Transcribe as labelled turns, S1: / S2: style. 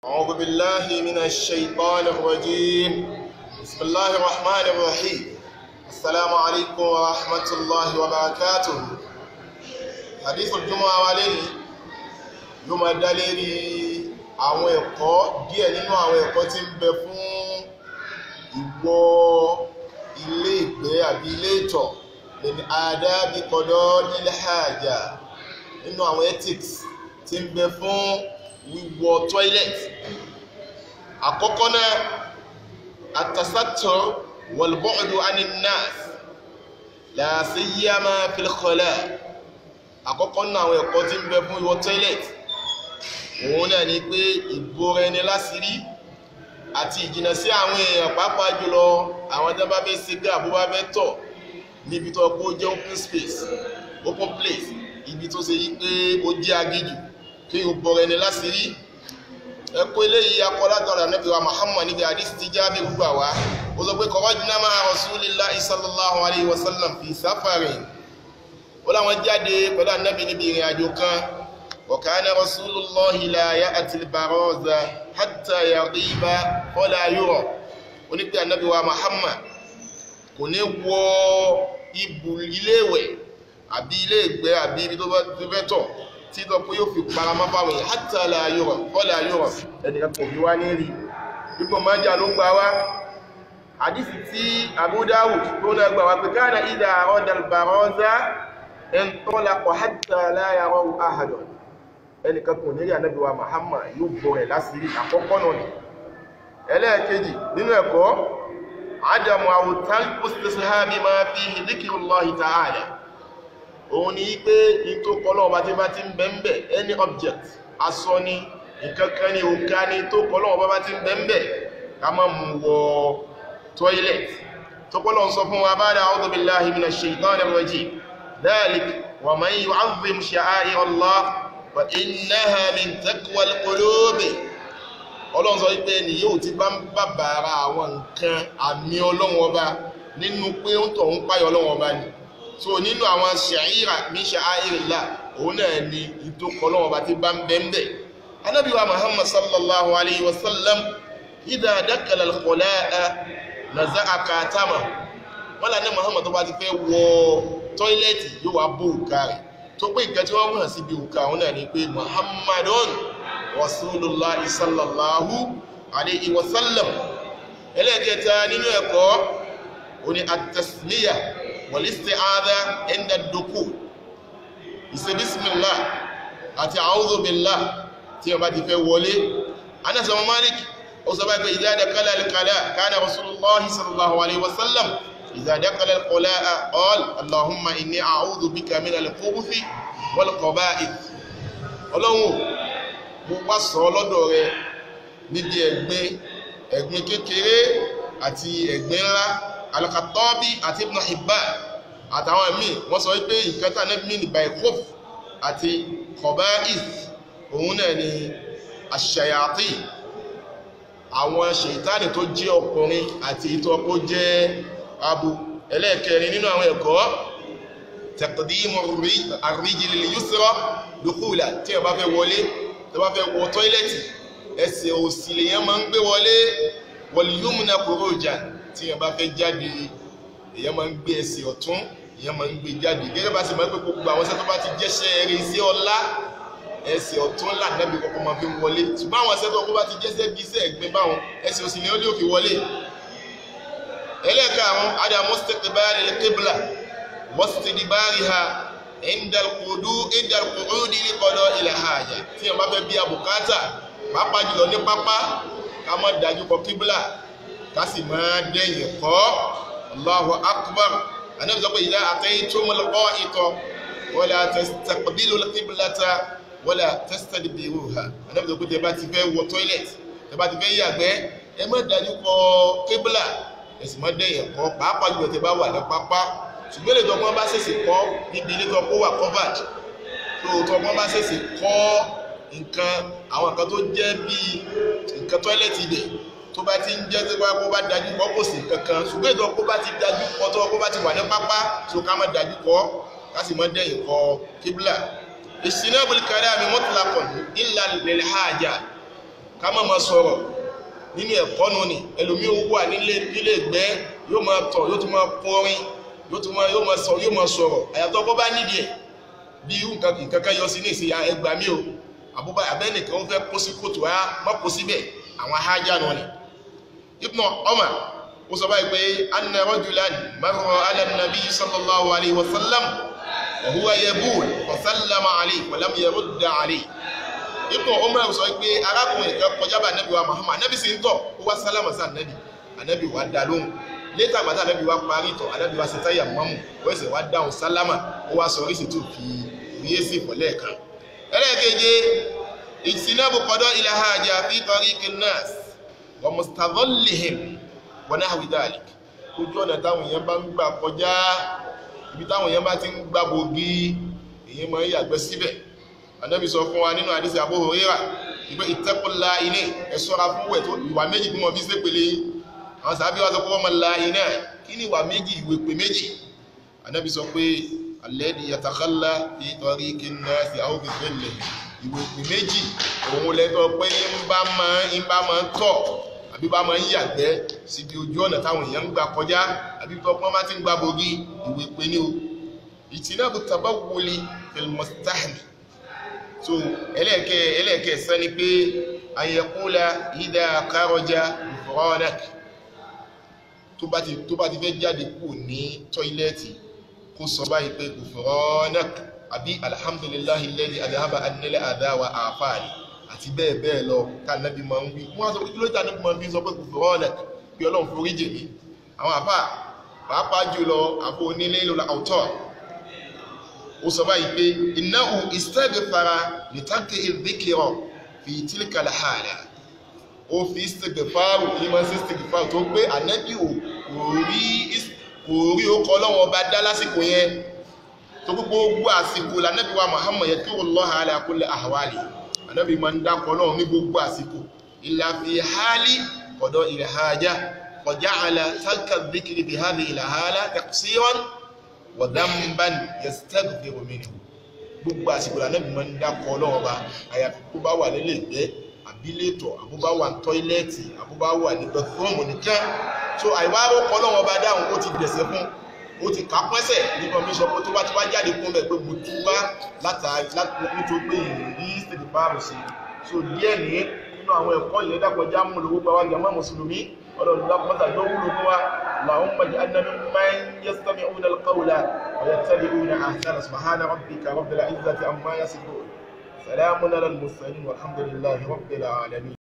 S1: أعوذ بالله من الشيطان الرجيم. بسم الله الرحمن الرحيم. السلام عليكم ورحمة الله وبركاته. حديث الجمعة عليه يوم الدليل àwọn ẹ̀kọ́ díẹ̀ nínú àwọn ẹ̀kọ́ tí ń bẹ fún ìwọ ilé ìgbé àbí ilé ìtọ̀ ní àdábì kọ̀dọ̀ ilé hajjá nínú àwọn ethics tí ń bẹ fún wíwọ toilet. Àkọ́kọ́ náà at-tasattur wal-bu'du 'ani n-nas la siyyama fil khala. Àkọ́kọ́ náà àwọn ẹ̀kọ́ tí ń bẹ fún wíwọ toilet òun náà ni pé ìbora ẹni láṣìírí àti ìjìnà sí àwọn èèyàn pàápàá jùlọ àwọn tó bá fẹ́ ṣe gbé àbúrò bá fẹ́ tọ̀ níbi tó kó jẹ́ open space, open place, ibi tó ṣe yí pé ó jẹ́ agíjù kí ìbora ẹni láṣìírí. Ẹ̀kọ́ eléyìí akọ́látọ̀rọ̀ Ànábì wa Muhammad níbi hadith tí Jábìr gbà wá ó sọ pé kharajna ma'a Rasulillahi sallallahu alayhi wa sallam fi safarin. Ó láwọn jáde pẹ̀lú Ànábì níbi ìrìn àjò kan. وكان رسول الله لا يأتي البراز حتى يغيب ولا يرى. Ó ní pé Ànábì wa Muhammad kò ní wọ iléèwẹ̀ àbí ilé ìgbẹ́ àbí ibi tó fẹ́ tọ̀ tí tó pé yóò fi paramọ́ fáwọn èèyàn hatta la yura wala yura ẹnìkan kò fi wá ní rí. Ipò Májà ló gbà wá hadisi tí Abu Dawud tó náà gbà wá pé kana idha arada al-baraza intalaqa hatta la yarahu ahadun. Ẹnìkan kò ní rí Ànábì wa Muhammad yóò bọ̀ rẹ̀ láṣìírí. Àkọ́kọ́ náà ni. Ẹlẹ́ẹ̀kejì nínú ẹ̀kọ́ adamu awtal istishabi ma fihi dhikrullahi ta'ala. Òun ni pé ìtò kọlọ́wọ́ bá ti ń bẹ́m̀bẹ̀ any object aṣọ ni ìkankan ni òkà ni tó kọlọ́wọ́ bá ti ń bẹ́m̀bẹ̀ ká má mú wọ toilet. Tó kọlọ́wọ́ sọ fún wa ba'da a'udhu billahi minash shaitanir rajim dhalik wa man yu'azzim sha'a'ir Allah fa innaha min taqwal qulub. Ọlọ́run sọ wípé ni yóò ti bá ń bàbàrà àwọn nǹkan àmì Ọlọ́run ọba nínú pé ó tọ̀ ń páyọ Ọlọ́run ọba ni. So nínú àwọn ṣàírà ní ṣàáìrìlá òun náà ni ìtókọ̀ Ọlọ́run ọba ti bá ń bẹ́m̀bẹ̀. Ànábì wa Muhammad sallallahu alayhi wa sallam idha dakala al-khala'a naza'a katama. Wọ́n lá ní Muhammad tó bá ti fẹ́ wọ tọ́ílẹ̀tì yóò wá bó òkà rẹ̀ tó pé nǹkan tí wọ́n hàn síbi òkà òun náà ni pé Muhammadun Rasulullah sallallahu alayhi wa sallam. Ẹlẹ́ẹ̀kẹta nínú ẹ̀kọ́ òun ni at-tasmiyah wal-isti'adha inda ad-dukhul. Ìṣe bismillah àti a'udhu billah tí wọ́n bá ti fẹ́ wọlé. Anas bin Malik ó sọ báyìí pé idha dakala al-khala' kana Rasulullah sallallahu alayhi wa sallam idha dakala al-khala'a qala Allahumma inni a'udhu bika min al-khubuthi wal-khaba'ith. Ọlọ́run mo wá sọ lọ́dọ̀ rẹ níbi ẹ̀gbin kékeré àti ẹ̀gbin ńlá. Al-Khattabi àti Ibn Hibban àtàwọn míì wọ́n sọ wípé nǹkan tá nẹ́bí ní by khuf àti khaba'ith òun náà ni ash-shayatin, àwọn ṣètánì tó jẹ́ ọkùnrin àti ìtọ́ kó jẹ́ abo. Ẹlẹ́ẹ̀kẹrin nínú àwọn ẹ̀kọ́ taqdimu ar-rijli al-yusra dukhula. Tí ẹ bá fẹ́ wọlé, tí ẹ bá fẹ́ wọ tọ́ílẹ̀tì, ẹsẹ̀ òsì lèyàn máa ń gbé wọlé wal-yumna khurujan. Tí ẹ bá fẹ́ jáde èyàn máa ń gbé ẹsẹ̀ ọ̀tún, èyàn máa ń gbé jáde. Gẹ́gẹ́ bá sì máa ń pé gbogbo àwọn ẹsẹ̀ tó bá ti jẹ́ṣẹ́ eré iṣẹ́ ọlá ẹsẹ̀ ọ̀tún l'Ànábì kọ́kọ́ máa fi wọlé. Ṣùgbọ́n àwọn ẹsẹ̀ tó bá ti jẹ́ṣẹ́ bí iṣẹ́ ẹ̀gbin báwọn ẹsẹ̀ òsì ni ó lè fi wọlé. Ẹlẹ́ẹ̀karùn-ún adamu istiqbali al-qibla wastidbariha inda al-qu'udi li qada'i al-haja. Tí ẹ bá fẹ́ bí abùkátà pàápàá jùlọ ní pápá ká má dájú kọ kíbla kasi máa dẹ́yìn kọ́. Allahu akbar. Ànábì sọ pé idha ataytumul qa'ita wala tastaqbilul qiblata wala tastadbiruha. Ànábì sọ pé tẹ́ bá ti fẹ́ wọ toilet, tẹ́ bá ti fẹ́ yàgbẹ́, ẹ má dájú kọ kíbla, ẹ sì má dẹ́yìn kọ́ pàápàá jùlọ tẹ́ bá wà ní pápá. Ṣùgbọ́n lè tọ́gbọ́n bá ṣèṣì kọ́ níbi ilé tó kó wà covered, tó tọ́gbọ́n bá ṣèṣì kọ́ nǹkan àwọn nǹkan tó jẹ́ bí nǹkan toilet ibẹ̀ tó bá ti ń jẹ́ tó bá kó bá dájú kọ́ kò sí kankan. Ṣùgbọ́n ìtọ́ kó bá ti dájú kọ́ tó kó bá ti wà ní pápá tó ká má dájú kọ́ ká sì má dẹ́yìn kọ́ kíbla. Istinabul kalami mutlaqan illa lil haja. ká má máa sọ̀rọ̀ nínú ẹ̀kọ́ nù ni ẹlòmí ó wà nílé ìgbẹ́ yóò máa tọ̀ yóò tún máa kọrin yóò máa sọ̀rọ̀ àyàtọ̀ bọ́ bá nídìí ẹ̀ bí nǹkan kan yọ sí ní ìsìn ẹgbàá mi o àbúbá abẹ́nìkan ó fẹ́ kó sí kòtò á má kó síbẹ̀ àwọn ahájá nù ni. Ibn Umar ó sọ báyìí pé anna rajulan marra ala an-nabi sallallahu alayhi wa sallam wa huwa yabul fa sallama alayhi wa lam yarudda alayhi. Ibn Umar sọ pé arákùnrin kan kọjá bá Ànábì wa Muhammad Ànábì sì ń tọ̀ ó wá sálámà sí Ànábì wa dá lóhùn létà àgbàtà Ànábì wa parí tọ̀ Ànábì wa ṣe táyà mọ́mù ó sì wá dáhùn sálámà ó wá sọ oríṣi tó fi ríyèsí ìfọ̀lẹ́ kan. ẹlẹ́ẹ̀keje ìsìnàbù qada'i al-haja fi tariqi an-nas wa mustadhallihim wa nahwi dhalik. ojú ọ̀nà táwọn èèyàn bá ń gbà kọjá ibi táwọn èèyàn bá ti ń gbà bògì èèyàn máa ń yàgbẹ́ síbẹ̀. Ànábì sọ fún wa nínú àdísì Abu Hurairah ìgbé ittaqullah iné ẹ ṣọ́ra fún wẹ̀ tó ìwà méjì bí wọ́n fi ṣe pèlè àwọn sàábí wá sọ pé wọ́n mọ̀ la iná kí ni ìwà méjì ìwé pè méjì. Ànábì sọ pé alladhi yatakhalla fi tariqi an-nasi aw fi dhillihim ìwé pè méjì òun lẹ́tọ́ pé ń bá máa ń tọ̀ àbí bá máa ń yàgbẹ́ síbi ojú ọ̀nà táwọn èèyàn ń gbà kọjá àbí tó pọ́n bá ti ń gbà bògì ìwé pè ní o. ìtìnàbù tabawuli fil mustahmi. So ẹlẹ́ẹ̀kẹ́ sani pé ayẹkúlá ìdá kárọjá ghufranak tó bá ti fẹ́ jáde kú ní tọ́ilẹ̀tì kó sọ báyìí pé ghufranak àbí alhamdulillahi alladhi adhaba anni al-adha wa afani àti bẹ́ẹ̀ bẹ́ẹ̀ lọ ká nábì máa ń wí wọ́n sọ pé kí ló ta nábì máa ń fi sọ pé ghufranak pé ọlọ́run forí jì mí. àwọn àfà pàápàá jùlọ àfọ onílé lọ́la ọ̀tọ̀ ó sọ báyìí pé innahu istaghfara li tanqihi dhikra fi tilka al-hala ó fi istighfaru ní ma sí istighfaru tó pé ànábì kò rí ó kọ́ lọ́wọ́ ọba dá lásìkò yẹn tó gbogbo àsìkò lànàbí wa Muhammad yadhkurullaha ala kulli ahwali ànábì máa ń dákọ̀ lọ́wọ́ ní gbogbo àsìkò illa fi hali qada'i al-haja wa ja'ala tarka dhikri bi hadhihi al-hala taqsiran wa dhanban yastaghfiru minhu. gbogbo àsìkò lànàbí máa ń dákọ̀ lọ́wọ́ bá àyàfi tó bá wà nílé ìgbẹ́ àbílétọ̀ àbúbá wà ní tọ́ílẹ̀tì àbúbá wà ní bẹ̀fọ́ọ̀mù nìkan. so àìwá rọ́pọ̀ lọ́wọ́ bá dáhùn ó ti dẹ̀sẹ̀ fún ó ti kà pẹ́sẹ̀ nípa mi sọ pé tó bá ti wá jáde fún mẹ́ pé mo tú bá nítorí pé ìrírí stéèdì báàrù sí. so díẹ̀ nínú àwọn ẹ̀kọ́ yẹn dàpọ̀já mú lówó gba wá jàmá mùsùlùmí ọlọ́run lápọ́tà jọ wúlò fún wa اللهم اجعلنا ممن يستمعون القول ويتبعون احسنه سبحان ربك رب العزه عما يصفون سلام على المرسلين والحمد لله رب العالمين.